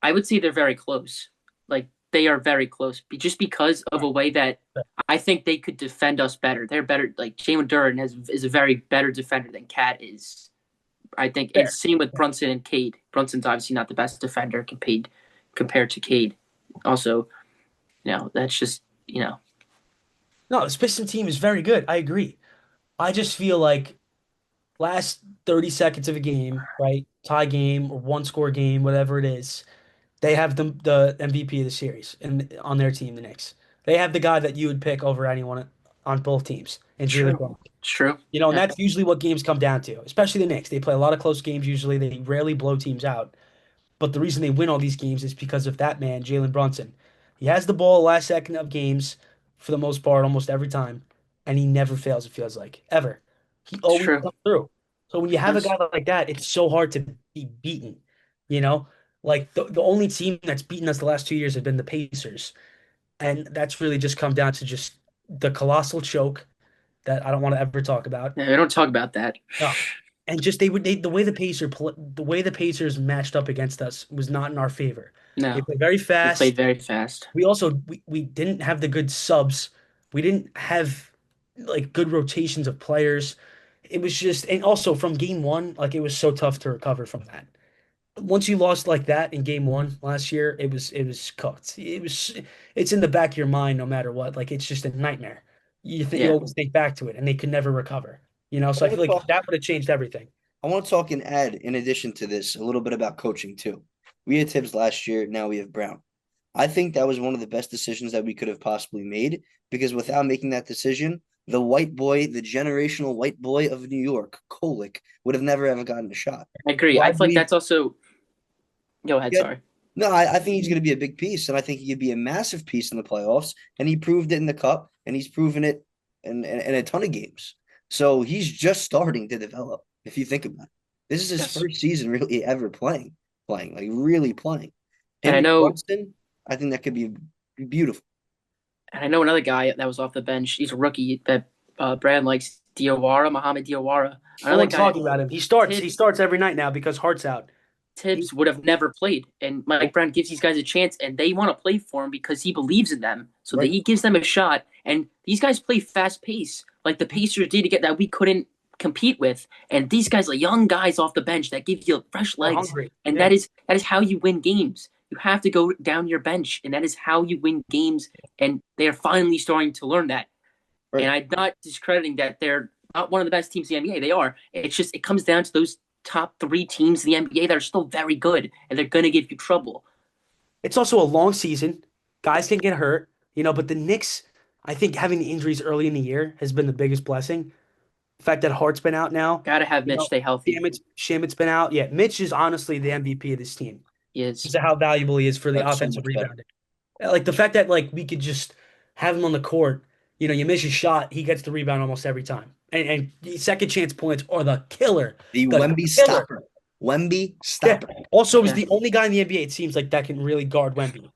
C: I would say they're very close. Like they are very close, just because
B: All
C: of a
B: right.
C: way that I think they could defend us better. They're better. Like Jalen Duren is a very better defender than Cat is. I think, and
B: Fair.
C: same with Brunson and Cade. Brunson's obviously not the best defender compared to Cade. Also, that's just
B: No, this Piston team is very good. I agree. I just feel like last 30 seconds of a game, right? Tie game or one score game, whatever it is, they have the MVP of the series and on their team, the Knicks. They have the guy that you would pick over anyone on both teams, and Jalen
C: true.
B: Brown.
C: It's true.
B: And
C: Yeah,
B: that's usually what games come down to, especially the Knicks. They play a lot of close games usually. They rarely blow teams out. But the reason they win all these games is because of that man, Jalen Brunson. He has the ball last second of games for the most part, almost every time, and he never fails, it feels like, ever. He
C: it's
B: always
C: true.
B: comes through. So when you have a
C: Yes.
B: guy like that, it's so hard to be beaten, you know? Like the only team that's beaten us the last 2 years have been the Pacers. And that's really just come down to just the colossal choke that I don't want to ever talk about.
C: Yeah, we don't talk about that.
B: No. And just the way the way the Pacers matched up against us was not in our favor. They
C: No,
B: played very
C: they played
B: fast.
C: very fast.
B: We didn't have the good subs. We didn't have like good rotations of players. It was just and also from game 1, like it was so tough to recover from that. Once you lost like that in game 1 last year, it was cooked. It's in the back of your mind no matter what. Like it's just a nightmare. You
C: Yeah.
B: always think back to it and they could never recover.
A: I
B: So I
A: want
B: feel
A: to
B: like
A: talk.
B: that would have changed everything.
A: I want to talk and add, in addition to this, a little bit about coaching too. We had Tibbs last year. Now we have Brown. I think that was one of the best decisions that we could have possibly made because without making that decision, the white boy, the generational white boy of New York, Kolick, would have never ever gotten a shot.
C: I agree.
A: So
C: I
A: I
C: feel like
A: believe,
C: that's also. Go ahead.
A: yeah,
C: Sorry.
A: no, I think he's going to be a big piece, and I think he could be a massive piece in the playoffs. And he proved it in the cup, and he's proven it in a ton of games. So he's just starting to develop. If you think about it, this is his
C: Yes.
A: first season really ever playing like really playing.
C: And
A: Him
C: I
A: and
C: know
A: Brunson, I think that could be beautiful.
C: And I know another guy that was off the bench. He's a rookie that Brad likes, Diawara, Mohamed Diawara. Another
B: Everyone's
C: guy that
B: talking about him. He starts. He
C: Tibbs
B: starts every night now because Hart's out. He,
C: Tibbs would have never played. And Mike Brown gives these guys a chance, and they want to play for him because he believes in them. So that
B: right.
C: he gives them a shot. And these guys play fast pace, like the Pacers did to get that we couldn't compete with. And these guys are young guys off the bench that give you fresh
B: They're
C: legs.
B: hungry.
C: And
B: Yeah.
C: that is how you win games. You have to go down your bench, and that is how you win games. And they are finally starting to learn that. And
A: Right.
C: I'm not discrediting that they're not one of the best teams in the NBA. They are. It's just it comes down to those top three teams in the NBA that are still very good, and they're gonna give you trouble.
B: It's also a long season. Guys can get hurt, but the Knicks, I think having the injuries early in the year has been the biggest blessing. The fact that Hart's been out now,
C: Gotta have
B: you
C: Mitch
B: know,
C: stay healthy.
B: Shamit's been out. Yeah, Mitch is honestly the MVP of this team
C: He
B: because
C: is.
B: of how valuable he is for the
A: That's so
B: offensive
A: much better.
B: rebounding. Like the fact that like we could just have him on the court, you miss a shot, he gets the rebound almost every time. And the second chance points are the killer.
A: The
B: The
A: Wemby
B: killer.
A: stopper. Wemby
B: Yeah.
A: stopper.
B: Also, is
C: Yeah.
B: the only guy in the NBA, it seems like, that can really guard Wemby.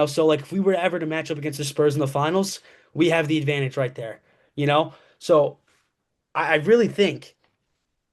B: So like if we were ever to match up against the Spurs in the finals, we have the advantage right there. So I really think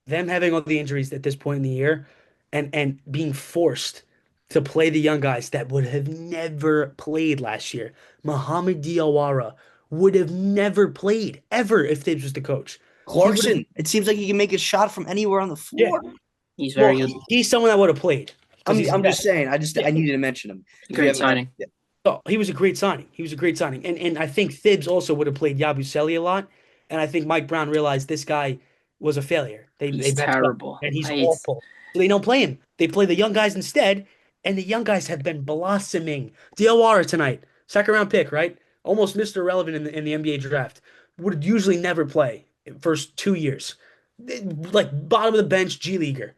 B: them having all the injuries at this point in the year and being forced to play the young guys that would have never played last year. Mohamed Diawara would have never played ever if Thibs was the coach. He would have,
A: Clarkson. It seems like he can make a shot from anywhere on the
B: yeah.
A: floor.
C: He's
B: Well,
C: very good.
B: he's someone that would have played because
A: I'm
B: he's the
A: I'm just
B: best.
A: saying.
B: Yeah.
A: I needed to mention him because we
C: Great
A: haven't had.
C: signing.
A: Yeah.
B: Oh, he was a great signing. He was a great signing. And I think Thibs also would have played Yabusele a lot. And I think Mike Brown realized this guy was a failure. They
C: He's
B: messed up
C: terrible.
B: and he's
C: I
B: awful. So they don't play him. They play the young guys instead. And the young guys have been blossoming. Diawara tonight, second round pick, right? Almost Mr. Irrelevant in the NBA draft. Would usually never play first 2 years. Like bottom of the bench G Leaguer.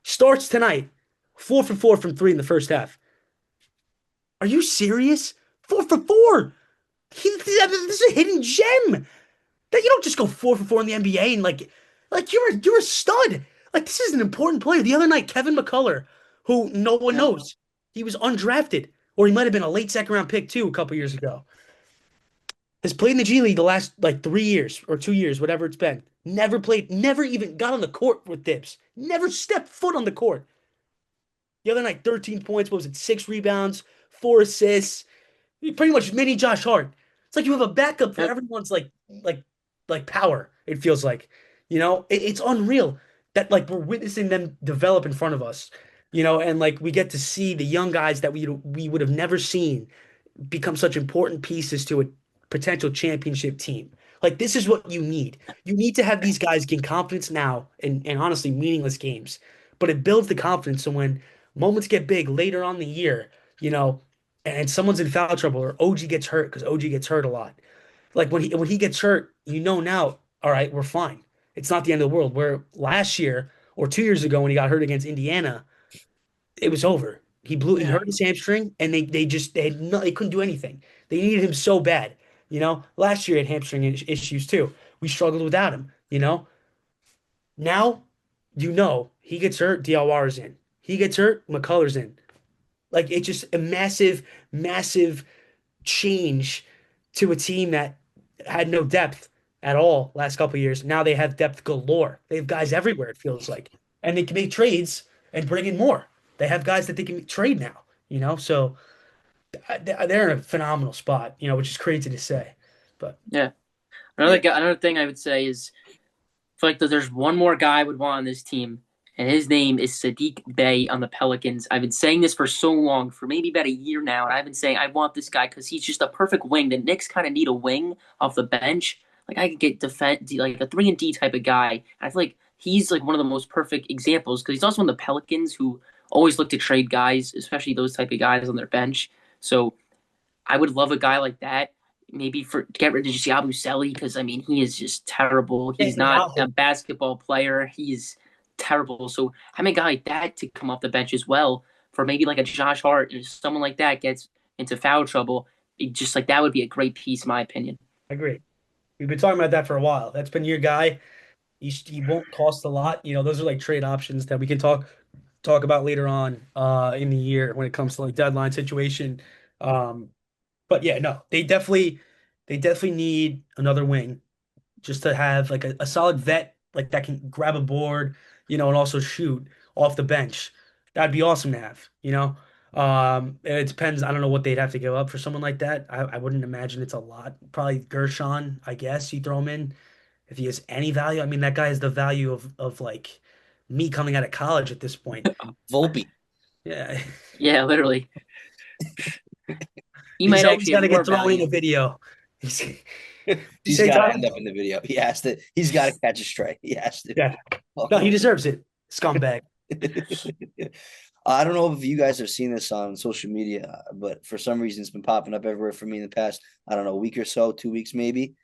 B: Starts tonight. 4 for 4 from three in the first half. Are you serious? 4 for 4. This is a hidden gem. That you don't just go 4 for 4 in the NBA and like you're a stud. Like this is an important player. The other night, Kevin McCullough, who no one
C: yeah.
B: knows, he was undrafted, or he might have been a late second round pick too a couple years ago. Has played in the G League the last like 3 years or 2 years, whatever it's been. Never played, never even got on the court with Dips. Never stepped foot on the court. The other night, 13 points. What was it? 6 rebounds, 4 assists. Pretty much mini Josh Hart. It's like you have a backup for
C: Yep.
B: everyone's like power. It feels like, it's unreal that like we're witnessing them develop in front of us, and like we get to see the young guys that we would have never seen become such important pieces to a potential championship team. Like this is what you need. You need to have these guys gain confidence now and honestly meaningless games. But it builds the confidence so when moments get big later on in the year, you know, and someone's in foul trouble or OG gets hurt because OG gets hurt a lot. Like when he gets hurt, now, all right, we're fine. It's not the end of the world. Where last year or 2 years ago when he got hurt against Indiana, it was over. He
C: Yeah.
B: hurt his hamstring, and they couldn't do anything. They needed him so bad. Last year he had hamstring issues too. We struggled without him. Now, he gets hurt, DLR's in. He gets hurt, McCullough's in. Like it's just a massive, massive change to a team that had no depth at all last couple of years. Now they have depth galore. They have guys everywhere, it feels like. And they can make trades and bring in more. They have guys that they can trade now, so they're in a phenomenal spot, which is crazy to say. But
C: Yeah.
A: Yeah.
C: Another thing I would say is I feel like that there's one more guy I would want on this team, and his name is Sadiq Bey on the Pelicans. I've been saying this for so long, for maybe about a year now, and I've been saying I want this guy because he's just a perfect wing. The Knicks kind of need a wing off the bench. Like I could get defend like a 3-and-D type of guy. I feel like he's like one of the most perfect examples because he's also on the Pelicans who always look to trade guys, especially those type of guys on their bench. So I would love a guy like that. Maybe for get rid of just Yabusele because I mean he is just terrible.
B: yeah,
C: He's not
B: without
C: a
B: him,
C: basketball player. He's terrible. So having a guy like that to come off the bench as well for maybe like a Josh Hart or someone like that gets into foul trouble, just like that would be a great piece in my opinion.
B: I agree. We've been talking about that for a while. That's been your guy. He won't cost a lot. Those are like trade options that we can talk about later on in the year when it comes to like deadline situation. Um, But yeah, no, they definitely need another wing just to have like a solid vet like that can grab a board, and also shoot off the bench. That'd be awesome to have, And it depends. I don't know what they'd have to give up for someone like that. I wouldn't imagine it's a lot. Probably Gershon, I guess you throw him in if he has any value. I mean, that guy has the value of like me coming out of college at this point.
A: Volpe.
B: Yeah.
C: Yeah, literally. He
B: He's
C: might
B: always
C: actually
B: got
C: have
B: to
C: more
B: get thrown in a
C: value.
B: video. You
A: He's
B: say,
A: got to
B: Tyler?
A: end up in the video. He has to. He's got to catch a stray. He has to.
B: Yeah. No, he
A: Oh.
B: deserves it. Scumbag.
A: I don't know if you guys have seen this on social media, but for some reason it's been popping up everywhere for me in the past, I don't know, a week or so, 2 weeks maybe.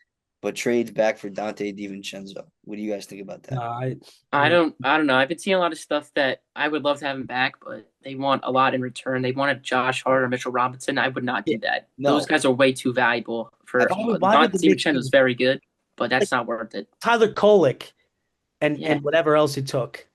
A: But trades back for Dante DiVincenzo. What do you guys think about
B: No,
A: that?
C: I don't know. I've been seeing a lot of stuff that I would love to have him back, but they want a lot in return. They wanted Josh Hart or Mitchell Robinson. I would not
B: yeah,
C: do that. Those
A: No.
C: guys are way too valuable for
B: why would
C: Dante
B: the Knicks
C: DiVincenzo is
B: do
C: very good, but
B: like
C: that's not worth it.
B: Tyler Kolek
C: Yeah.
B: and whatever else it took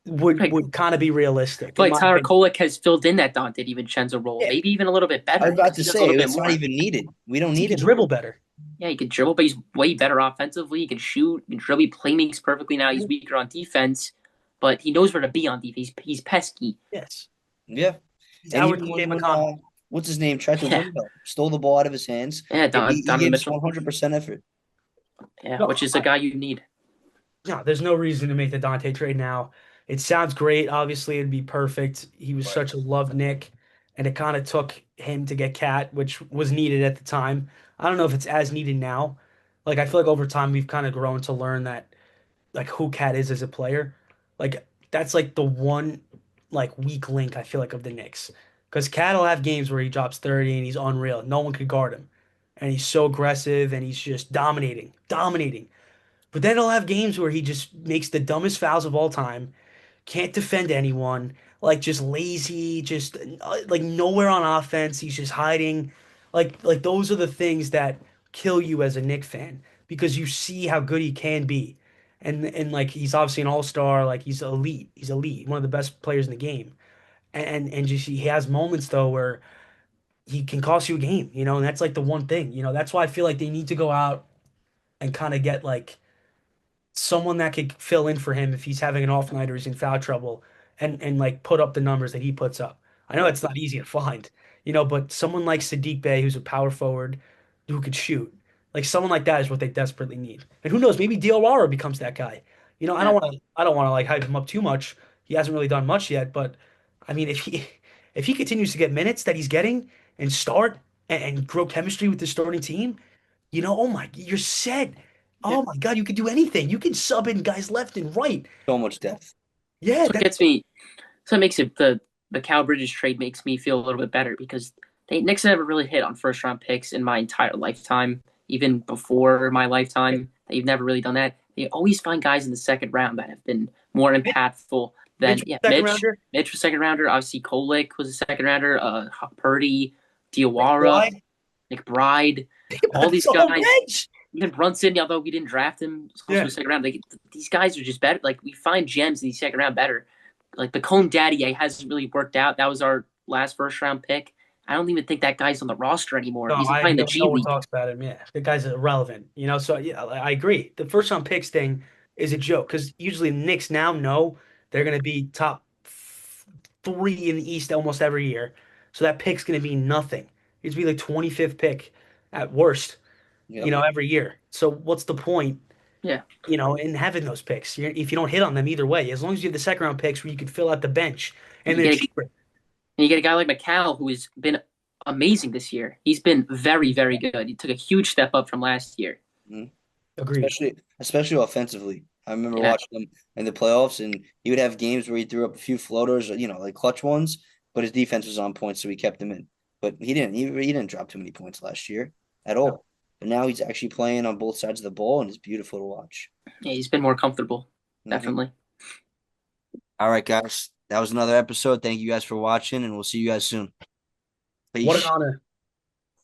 B: would
C: Like,
B: would kind of be realistic in
C: like
B: my
C: Tyler
B: opinion.
C: Kolek has filled in that Dante DiVincenzo role,
B: Yeah,
C: maybe even a little bit
A: I was
C: better
A: about
C: because
A: to
C: he does a little
A: say
C: bit
A: it's not
C: more.
A: even needed. We don't
B: he
A: need
B: could
A: it.
B: dribble better.
C: Yeah, he can dribble, but he's way better offensively. He can shoot. He can dribble. He playmakes perfectly now. He's weaker on defense, but he knows where to be on defense. He's pesky.
B: Yes,
A: Yeah.
B: he's
A: And
B: our
A: even
B: TJ
A: when
B: McConnell.
A: what's his name tried to
C: Yeah,
A: windmill, stole the ball out of his hands,
C: yeah.
A: he
C: Donovan
A: gave us
C: Mitchell.
A: 100% effort.
C: Yeah,
B: No,
C: which is a guy you need.
B: no, there's no reason to make the Dante trade now. It sounds great. Obviously, it'd be perfect. He was
A: Right.
B: such a loved Nick, and it kind of took him to get Cat, which was needed at the time. I don't know if it's as needed now. Like I feel like over time we've kind of grown to learn that like who Cat is as a player. Like that's like the one like weak link I feel like of the Knicks. Because Cat will have games where he drops 30 and he's unreal. No one could guard him. And he's so aggressive and he's just dominating, dominating. But then he'll have games where he just makes the dumbest fouls of all time, can't defend anyone, like just lazy, just like nowhere on offense. He's just hiding. Like those are the things that kill you as a Knick fan because you see how good he can be. And like he's obviously an all-star, like he's elite. He's elite, one of the best players in the game. And just he has moments though where he can cost you a game, and that's like the one thing. That's why I feel like they need to go out and kind of get like someone that could fill in for him if he's having an off night or he's in foul trouble and like put up the numbers that he puts up. I know
A: Right.
B: it's not easy to find, but someone like Sadiq Bey, who's a power forward who could shoot, like someone like that is what they desperately need. And who knows, maybe Diawara becomes that guy.
C: Yeah,
B: I don't want to like hype him up too much. He hasn't really done much yet, but I mean, if he continues to get minutes that he's getting and start and grow chemistry with the starting team, oh my, you're set.
C: yeah.
B: Oh my God, you could do anything. You can sub in guys left and right.
A: So much depth.
B: Yeah,
C: That's what gets me. So it makes it the Cal Bridges trade makes me feel a little bit better because they Knicks never really hit on first round picks in my entire lifetime. Even before my lifetime, they've never really done that. They always find guys in the second round that have been more impactful than
B: Mitch, second
C: Mitch.
B: rounder,
C: Mitch was second rounder. Obviously, Kolek was a second rounder. Purdy, Diawara,
B: McBride.
C: McBride,
B: Think about
C: all
B: it, it's
C: these
B: a whole
C: guys.
B: bench.
C: Even Brunson, although we didn't draft him, was also
B: Yeah.
C: a second round. Like these guys are just better. Like we find gems in the second round better. Like the Cone Daddy hasn't really worked out. That was our last first round pick. I don't even think that guy's on the roster anymore.
B: No,
C: He's playing the
B: no
C: G
B: one
C: League.
B: talks about him. Yeah, the guy's irrelevant. So yeah, I agree. The first round picks thing is a joke because usually the Knicks now know they're going to be top three in the East almost every year. So that pick's going to be nothing. It's be like 25th pick at worst,
A: Yep.
B: every year. So what's the point?
C: Yeah,
B: In having those picks. If you don't hit on them either way, as long as you have the second round picks where you could fill out the bench
C: and
B: and
C: you
B: they're
C: get
B: cheaper.
C: a guy like McCall who has been amazing this year. He's been very very good. He took a huge step up from last year.
A: Mhm.
B: Agreed.
A: Especially offensively. I remember
C: Yeah,
A: watching him in the playoffs, and he would have games where he threw up a few floaters, like clutch ones, but his defense was on point, so he kept him in. But he didn't drop too many points last year at
B: No.
A: all. But now he's actually playing on both sides of the ball, and it's beautiful to watch.
C: yeah, he's been more comfortable.
A: Hmm.
C: Definitely.
A: All right, guys. That was another episode. Thank you guys for watching, and we'll see you guys soon.
B: What an
A: Peace.
B: honor.